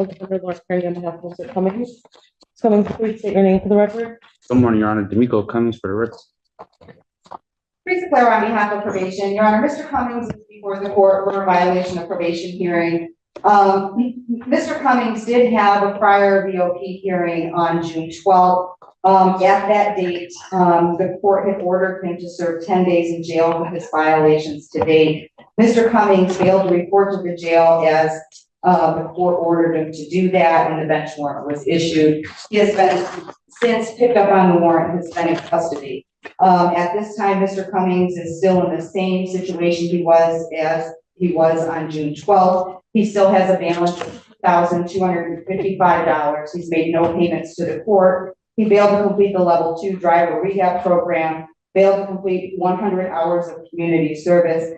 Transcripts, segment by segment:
Lawrence Kearney on behalf of Mr. Cummings. Cummings, please state your name for the record. Good morning, Your Honor. D'Amico Cummings for the record. Please declare on behalf of probation. Your Honor, Mr. Cummings is before the court for a violation of probation hearing. Mr. Cummings did have a prior VOP hearing on June 12th. At that date, the court had ordered him to serve 10 days in jail for his violations to date. Mr. Cummings failed to report to the jail as the court ordered him to do that, and the bench warrant was issued. He has been since picked up on the warrant and has been in custody. At this time, Mr. Cummings is still in the same situation he was on June 12th. He still has a balance of $2,255. He's made no payments to the court. He failed to complete the level 2 driver rehab program, failed to complete 100 hours of community service.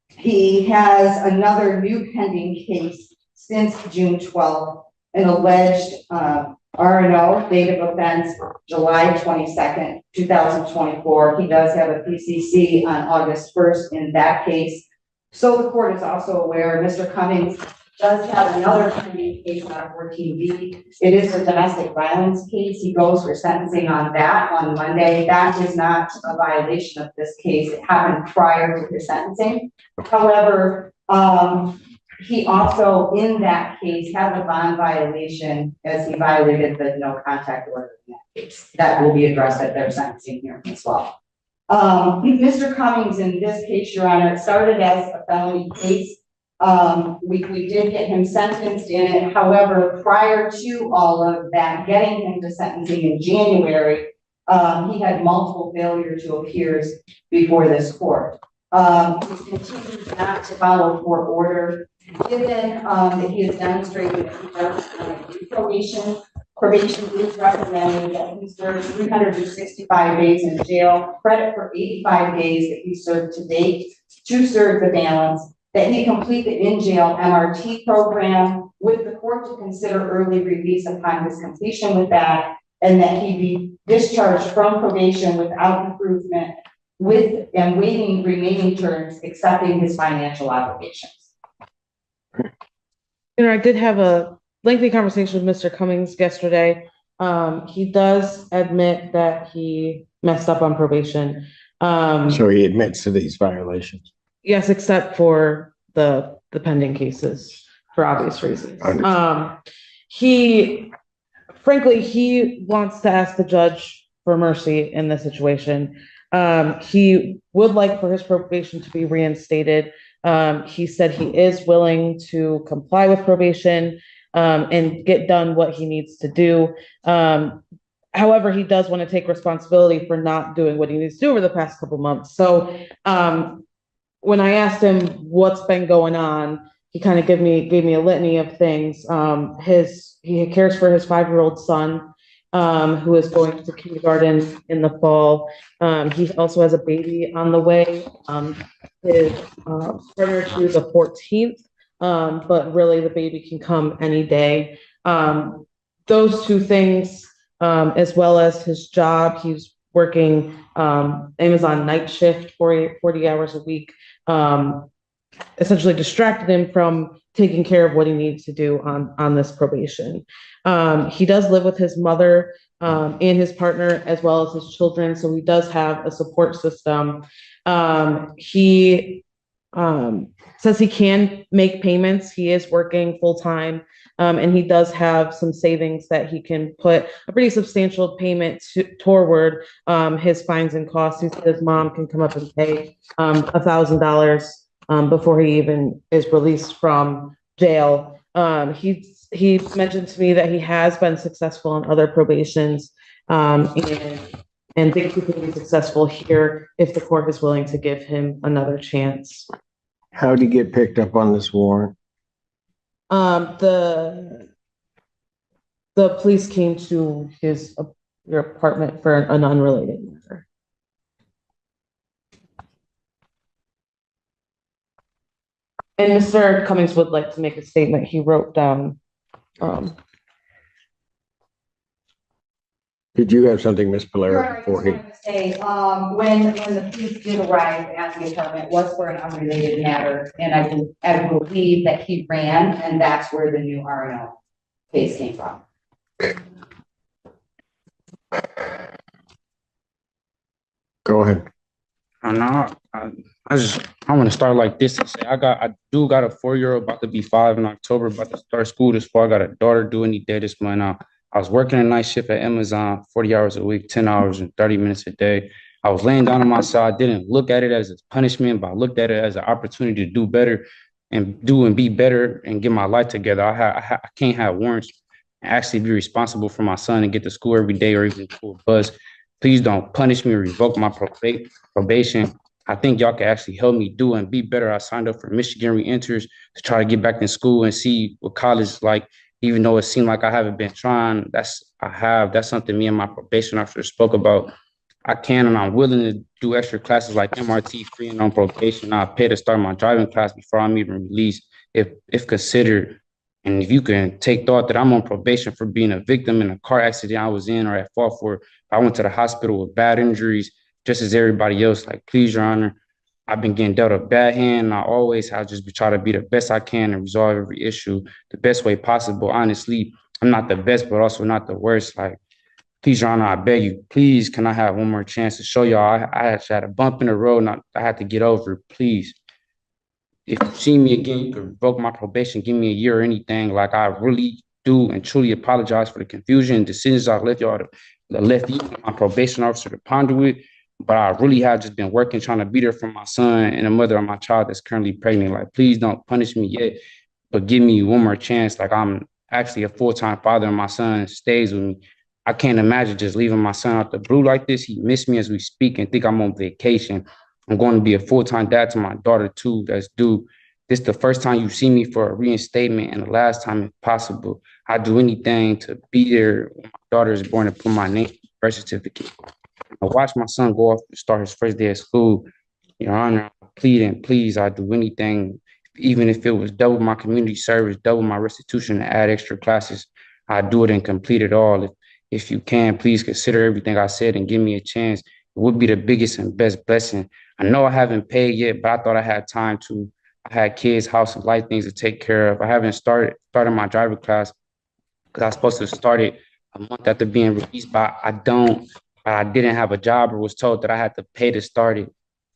He has another new pending case since June 12th, an alleged R&O, date of offense, July 22nd, 2024. He does have a PCC on August 1st in that case. So the court is also aware Mr. Cummings does have another pending case on 14B. It is a domestic violence case. He goes for sentencing on that on Monday. That is not a violation of this case. It happened prior to his sentencing. However, he also, in that case, has a bond violation as he violated the no contact order in that case. That will be addressed at their sentencing hearing as well. Mr. Cummings, in this case, Your Honor, it started as a felony case. We did get him sentenced in it. However, prior to all of that, getting him to sentencing in January, he had multiple failure to appears before this court. He continues not to follow court order. Given that he has demonstrated that he does do probation is recommending that he serve 365 days in jail, credit for 85 days that he served to date, to serve the balance, that he complete the in-jail MRT program with the court to consider early release upon his completion with that, and that he be discharged from probation without improvement with and waiving remaining terms, accepting his financial obligations. I did have a lengthy conversation with Mr. Cummings yesterday. He does admit that he messed up on probation. So he admits to these violations. Yes, except for the pending cases for obvious reasons. He wants to ask the judge for mercy in this situation. He would like for his probation to be reinstated. He said he is willing to comply with probation and get done what he needs to do. However, he does want to take responsibility for not doing what he needs to do over the past couple months. So when I asked him what's been going on, he kind of gave me a litany of things. He cares for his 5-year-old son, who is going to kindergarten in the fall. He also has a baby on the way. His partner to the 14th, but really the baby can come any day. Those two things, as well as his job, he's working Amazon night shift 40 hours a week, essentially distracted him from taking care of what he needs to do on this probation. He does live with his mother and his partner, as well as his children, so he does have a support system. He says he can make payments. He is working full-time, and he does have some savings that he can put a pretty substantial payment toward his fines and costs. He said his mom can come up and pay $1,000 before he even is released from jail. He mentioned to me that he has been successful in other probations, and thinks he can be successful here if the court is willing to give him another chance. How did he get picked up on this warrant? The police came to your apartment for an unrelated matter. And Mr. Cummings would like to make a statement. He wrote down Did you have something, Ms. Your Polaro, Honor, I just before he? wanted to say, when the police did arrive at the apartment, it was for an unrelated matter, and I believe that he ran, and that's where the new R&O case came from. Go ahead. I know. I want to start like this and say I do got a 4-year-old about to be 5 in October, about to start school this fall. I got a daughter due any day this month. I was working a night shift at Amazon, 40 hours a week, 10 hours and 30 minutes a day. I was laying down on my side, didn't look at it as a punishment, but I looked at it as an opportunity to do better and be better and get my life together. I can't have warrants and actually be responsible for my son and get to school every day or even to a bus. Please don't punish me or revoke my probation. I think y'all can actually help me do and be better. I signed up for Michigan Reenters to try to get back in school and see what college is like, even though it seemed like I haven't been trying. That's something me and my probation officer spoke about. I can and I'm willing to do extra classes like MRT free and on probation. I'll pay to start my driving class before I'm even released, if considered. And if you can take thought that I'm on probation for being a victim in a car accident I was in or at fault for, I went to the hospital with bad injuries, just as everybody else. Like, please, Your Honor, I've been getting dealt a bad hand. And I always have just been trying to be the best I can and resolve every issue the best way possible. Honestly, I'm not the best, but also not the worst. Like, please, Your Honor, I beg you, please, can I have one more chance to show y'all I actually had a bump in the road and I had to get over, please. If you see me again, you can revoke my probation, give me a year or anything. Like, I really do and truly apologize for the confusion and decisions I left y'all left you and my probation officer to ponder with. But I really have just been working, trying to be there for my son and the mother of my child that's currently pregnant. Like, please don't punish me yet, but give me one more chance. Like, I'm actually a full-time father and my son stays with me. I can't imagine just leaving my son out the blue like this. He missed me as we speak and think I'm on vacation. I'm going to be a full-time dad to my daughter too, that's due. This is the first time you see me for a reinstatement and the last time if possible. I do anything to be there when my daughter is born and put my name on the birth certificate. I watch my son go off to start his first day of school. Your Honor, I plead and please, I do anything, even if it was double my community service, double my restitution, to add extra classes. I do it and complete it all. If you can, please consider everything I said and give me a chance. It would be the biggest and best blessing. I know I haven't paid yet, but I thought I had time to. I had kids, house, and life things to take care of. I haven't started my driver class because I was supposed to start it a month after being released, but I didn't have a job or was told that I had to pay to start it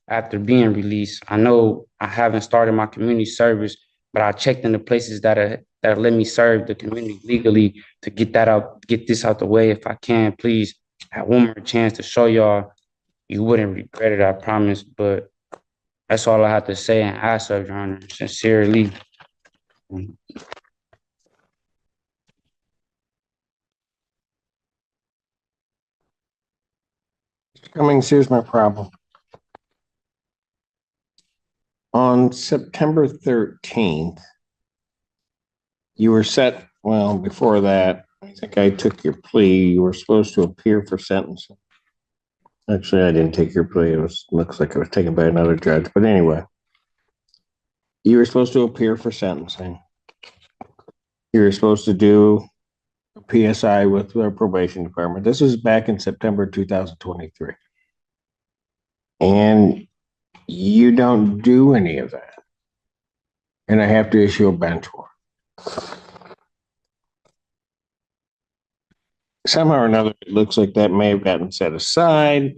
after being released. I know I haven't started my community service, but I checked in the places that let me serve the community legally to get this out the way. If I can, please have one more chance to show y'all. You wouldn't regret it, I promise. But that's all I have to say and ask of Your Honor, sincerely. Cummings, here's my problem. On September 13th, you were set, well, before that, I think I took your plea. You were supposed to appear for sentencing. Actually, I didn't take your plea. Looks like it was taken by another judge. But anyway, you were supposed to appear for sentencing. You were supposed to do a PSI with the probation department. This was back in September 2023. And you don't do any of that. And I have to issue a bench warrant. Somehow or another, it looks like that may have gotten set aside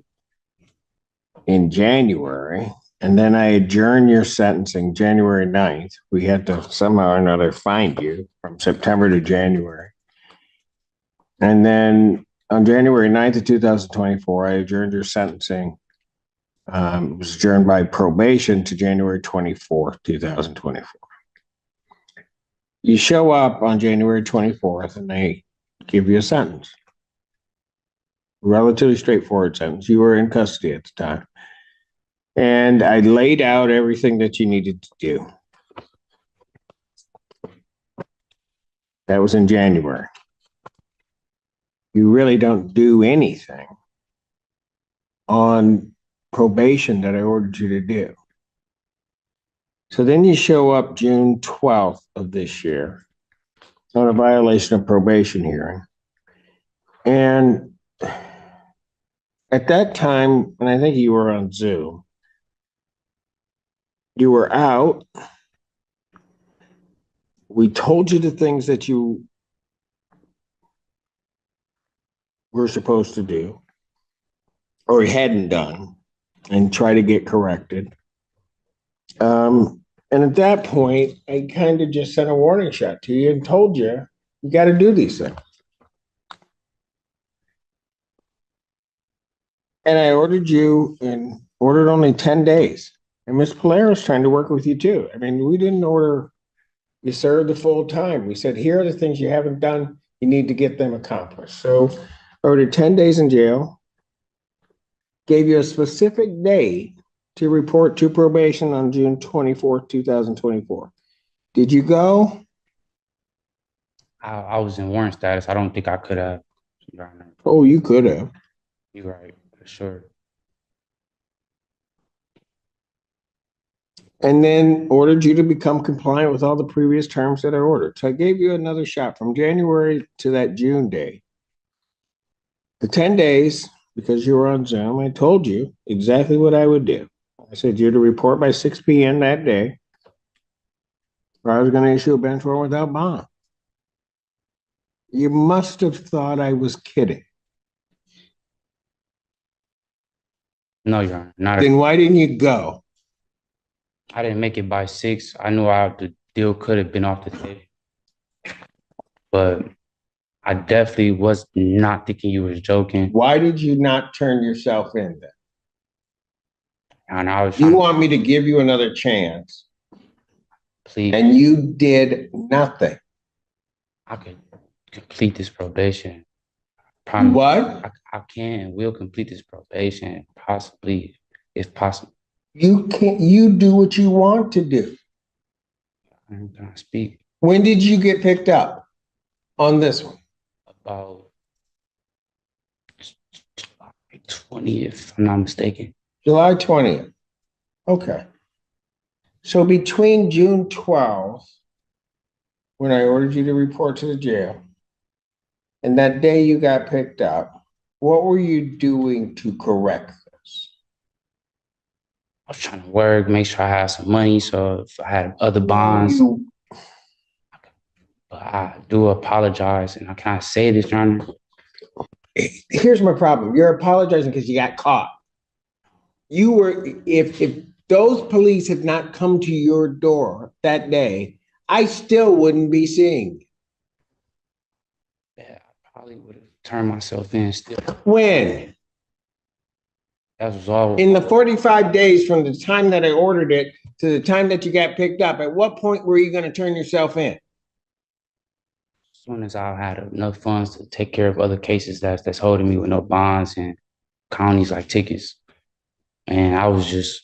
in January. And then I adjourned your sentencing January 9th. We had to somehow or another find you from September to January. And then on January 9th of 2024, I adjourned your sentencing. It was adjourned by probation to January 24th, 2024. You show up on January 24th and they give you a sentence. Relatively straightforward sentence. You were in custody at the time. And I laid out everything that you needed to do. That was in January. You really don't do anything on probation that I ordered you to do. So then you show up June 12th of this year on a violation of probation hearing. And at that time, and I think you were on Zoom, you were out. We told you the things that you were supposed to do or hadn't done and try to get corrected. And at that point, I kind of just sent a warning shot to you and told you, you got to do these things. And I ordered you and ordered only 10 days. And Miss Polaro's trying to work with you too. I mean, we didn't order you served the full time. We said, here are the things you haven't done. You need to get them accomplished. So I ordered 10 days in jail, gave you a specific day to report to probation on June 24th, 2024. Did you go? I was in warrant status. I don't think I could have. Your Honor. Oh, you could have. You're right, for sure. And then ordered you to become compliant with all the previous terms that I ordered. So I gave you another shot from January to that June day. The 10 days, because you were on Zoom, I told you exactly what I would do. I said you're to report by 6 p.m. that day, or I was going to issue a bench warrant without bond. You must have thought I was kidding. No, Your Honor. Not Then why didn't you go? I didn't make it by 6. I knew the deal could have been off the table. But I definitely was not thinking you was joking. Why did you not turn yourself in then? And I was You trying want me to give you another chance, to plead. and you did nothing. I could complete this probation. Promise. What? I can and will complete this probation, possibly, if possible. You can't, you do what you want to do. I'm gonna speak When did you get picked up on this one? about July 20th, if I'm not mistaken. July 20th. Okay. So between June 12th, when I ordered you to report to the jail, and that day you got picked up, what were you doing to correct this? I was trying to work, make sure I had some money, so if I had other bonds. But I do apologize, and I can't say this, Your Honor. Here's my problem. You're apologizing because you got caught. You were, if those police had not come to your door that day, I still wouldn't be seeing you. Yeah, I probably would have turned myself in still. When? That was all. In the 45 days from the time that I ordered it to the time that you got picked up, at what point were you going to turn yourself in? As soon as I had enough funds to take care of other cases that's holding me with no bonds and counties like tickets. And I was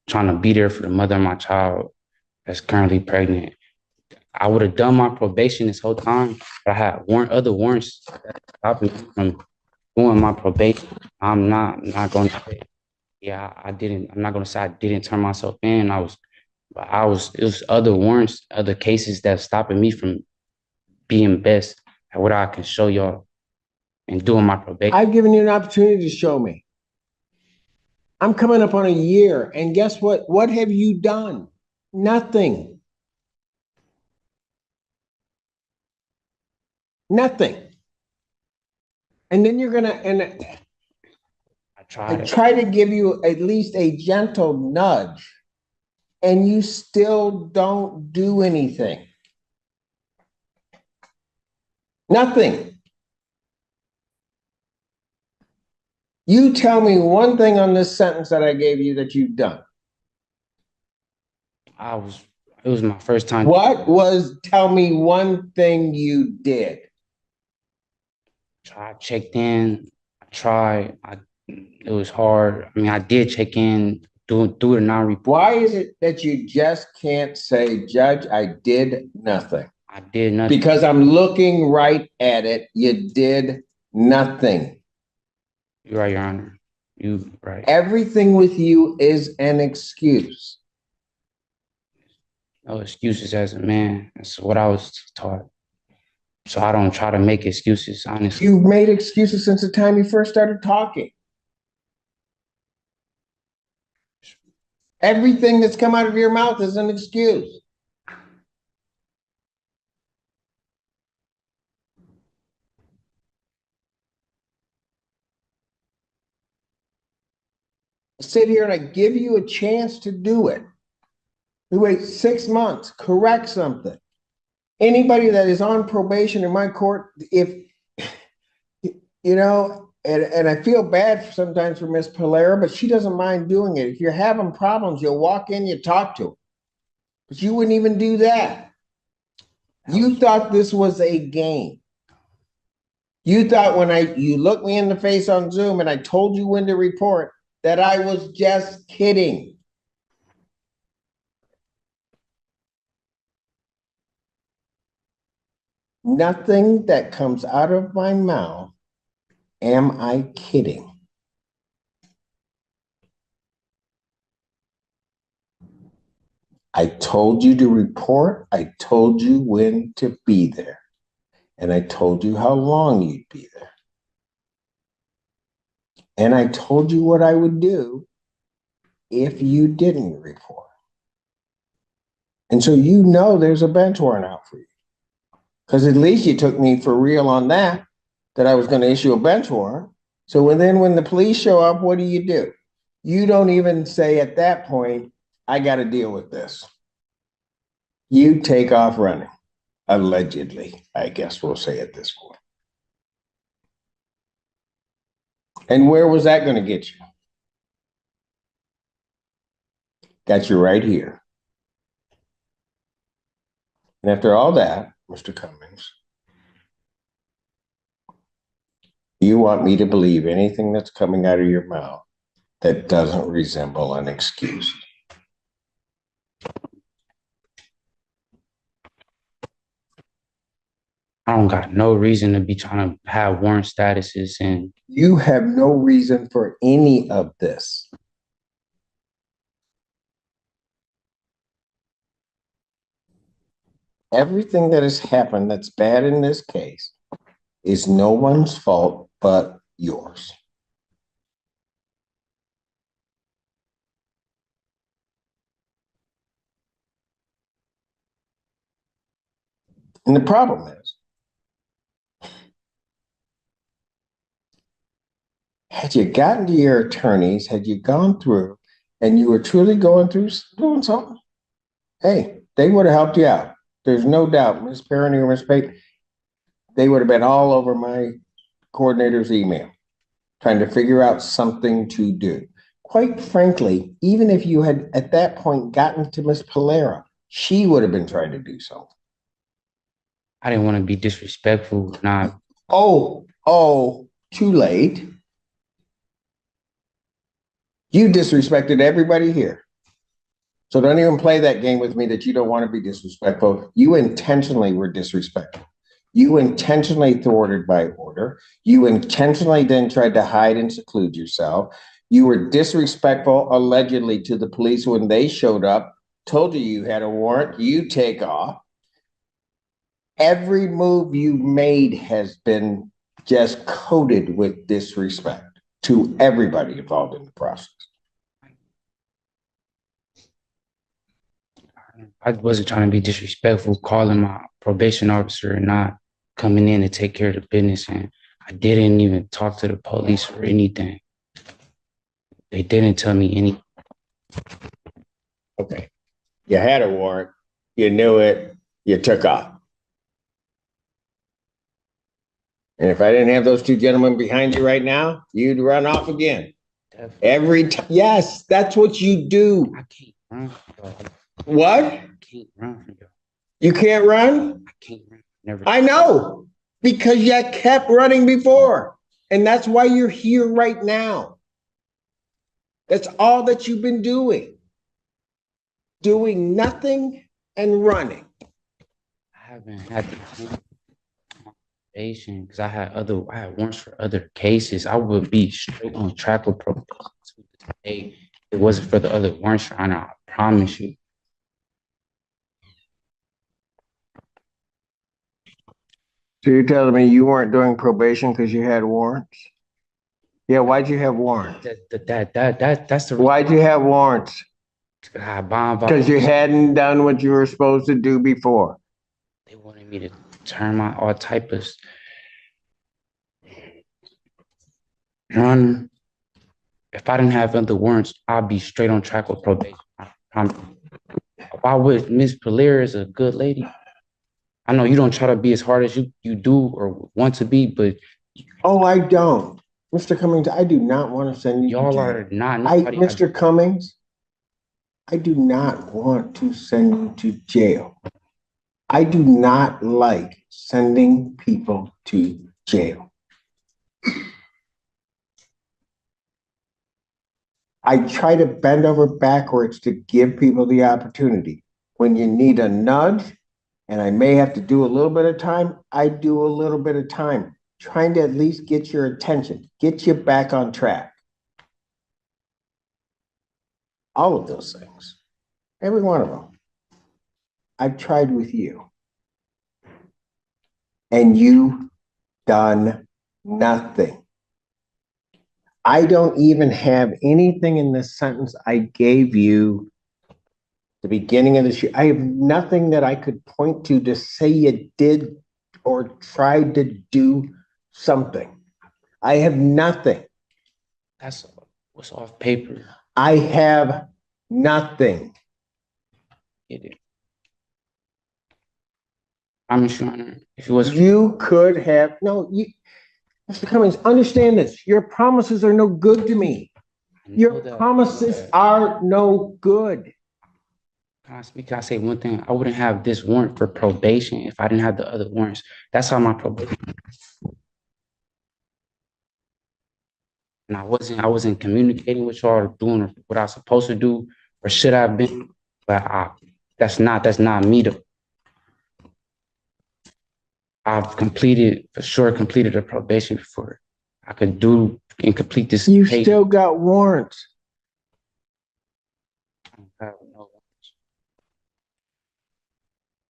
trying to be there for the mother of my child that's currently pregnant. I would have done my probation this whole time, but I had other warrants that stopping me from doing my probation. I'm not going to say, yeah, I didn't. I'm not going to say I didn't turn myself in. It was other warrants, other cases that's stopping me from being best at what I can show y'all and doing my probation. I've given you an opportunity to show me. I'm coming up on a year, and guess what? What have you done? Nothing. Nothing. And then you're gonna, and I I tried. try to give you at least a gentle nudge, and you still don't do anything. Nothing. You tell me one thing on this sentence that I gave you that you've done. It was my first time. Tell me one thing you did. I checked in. I tried. It was hard. I mean, I did check in, do the non-report. Why is it that you just can't say, Judge, I did nothing? I did nothing. Because I'm looking right at it. You did nothing. You're right, Your Honor. You right. Everything with you is an excuse. No excuses as a man. That's what I was taught. So I don't try to make excuses, honestly. You've made excuses since the time you first started talking. Everything that's come out of your mouth is an excuse. I sit here and I give you a chance to do it. We wait 6 months, correct something. Anybody that is on probation in my court, if you know, and I feel bad sometimes for Miss Polera, but she doesn't mind doing it. If you're having problems, you'll walk in, you talk to her. But you wouldn't even do that. You thought this was a game. You thought when you looked me in the face on Zoom and I told you when to report that I was just kidding. Nothing that comes out of my mouth am I kidding. I told you to report. I told you when to be there. And I told you how long you'd be there. And I told you what I would do if you didn't report. And so you know there's a bench warrant out for you. Because at least you took me for real on that I was going to issue a bench warrant. So when the police show up, what do? You don't even say at that point, I got to deal with this. You take off running, allegedly, I guess we'll say at this point. And where was that going to get you? Got you right here. And after all that, Mr. Cummings, you want me to believe anything that's coming out of your mouth that doesn't resemble an excuse. I don't got no reason to be trying to have warrant statuses, and you have no reason for any of this. Everything that has happened that's bad in this case is no one's fault but yours. And the problem is, had you gotten to your attorneys, had you gone through and you were truly going through doing something, hey, they would have helped you out. There's no doubt, Ms. Perrine or Ms. Pate, they would have been all over my coordinator's email, trying to figure out something to do. Quite frankly, even if you had at that point gotten to Ms. Polera, she would have been trying to do something. I didn't want to be disrespectful. Too late. You disrespected everybody here. So don't even play that game with me that you don't want to be disrespectful. You intentionally were disrespectful. You intentionally thwarted my order. You intentionally then tried to hide and seclude yourself. You were disrespectful, allegedly, to the police when they showed up, told you had a warrant, you take off. Every move you've made has been just coated with disrespect to everybody involved in the process. I wasn't trying to be disrespectful, calling my probation officer and not coming in to take care of the business. And I didn't even talk to the police or anything. They didn't tell me anything. Okay. You had a warrant. You knew it. You took off. And if I didn't have those two gentlemen behind you right now, you'd run off again. Definitely. Every time. Yes, that's what you do. I can't run. What? I can't run. You can't run? I can't run. Never. I know, because you kept running before. And that's why you're here right now. That's all that you've been doing. Doing nothing and running. I haven't had the probation because I had warrants for other cases. I would be straight on track with probation today. It wasn't for the other warrants, Your Honor. I promise you. So you're telling me you weren't doing probation because you had warrants? Yeah, why'd you have warrants? That's the Why'd you have warrants? bond. Because you hadn't done what you were supposed to do before. They wanted me to turn my all type of run. If I didn't have other warrants, I'd be straight on track with probation. Why would Miss Polaire is a good lady? I know you don't try to be as hard as you do or want to be, but Oh, I don't. Mr. Cummings, I do not want to send you to y'all jail. are not nobody. Mr. Cummings, I do not want to send you to jail. I do not like sending people to jail. I try to bend over backwards to give people the opportunity. When you need a nudge, and I may have to do a little bit of time, I do a little bit of time, trying to at least get your attention, get you back on track. All of those things, every one of them, I've tried with you. And you've done nothing. I don't even have anything in this sentence I gave you the beginning of this year. I have nothing that I could point to say you did or tried to do something. I have nothing. That's what's off paper. I have nothing. I'm sure if it was You could have, no, you, Mr. Cummings, understand this. Your promises are no good to me. Your promises are no good. Can I say one thing? I wouldn't have this warrant for probation if I didn't have the other warrants. That's how my probation. And I wasn't communicating with y'all or doing what I was supposed to do or should have been. But that's not me though. I've completed a probation before I could do and complete this. You still got warrants.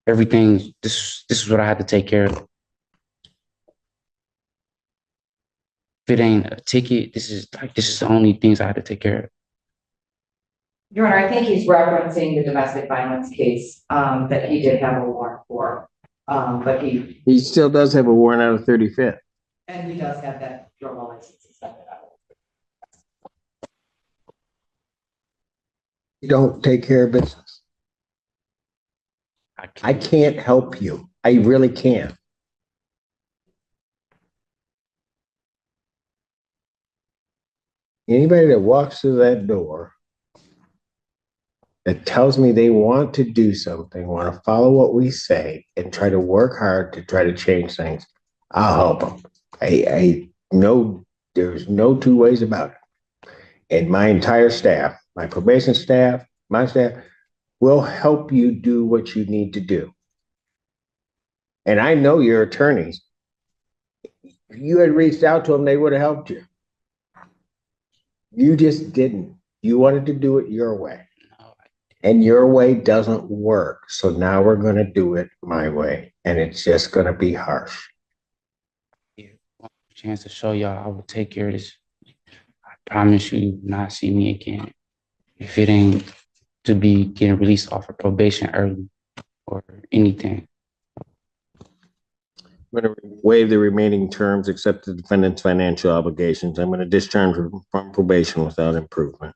Everything, this is what I had to take care of. If it ain't a ticket, this is the only things I had to take care of. Your Honor, I think he's referencing the domestic violence case, that he did have a warrant for. But he still does have a warrant out of 35th. And he does have that criminal license suspended out. You don't take care of business. I can't help you. I really can't. Anybody that walks through that door that tells me they want to do something, want to follow what we say, and try to work hard to try to change things, I'll help them. I know there's no two ways about it. And my entire staff, my probation staff, my staff, will help you do what you need to do. And I know your attorneys. If you had reached out to them, they would have helped you. You just didn't. You wanted to do it your way. And your way doesn't work. So now we're going to do it my way. And it's just going to be harsh. Chance to show y'all I will take care of this. I promise you will not see me again. If it ain't to be getting released off of probation early or anything. I'm going to waive the remaining terms except the defendant's financial obligations. I'm going to discharge from probation without improvement.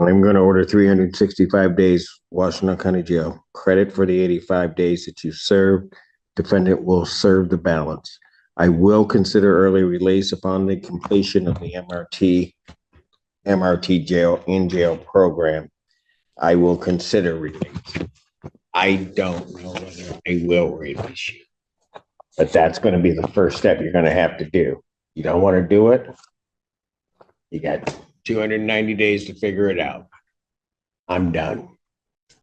I'm going to order 365 days Washington County Jail. Credit for the 85 days that you served. Defendant will serve the balance. I will consider early release upon the completion of the MRT jail in jail program. I will consider release. I don't know whether I will release you, but that's going to be the first step you're going to have to do. You don't want to do it? You got 290 days to figure it out. I'm done.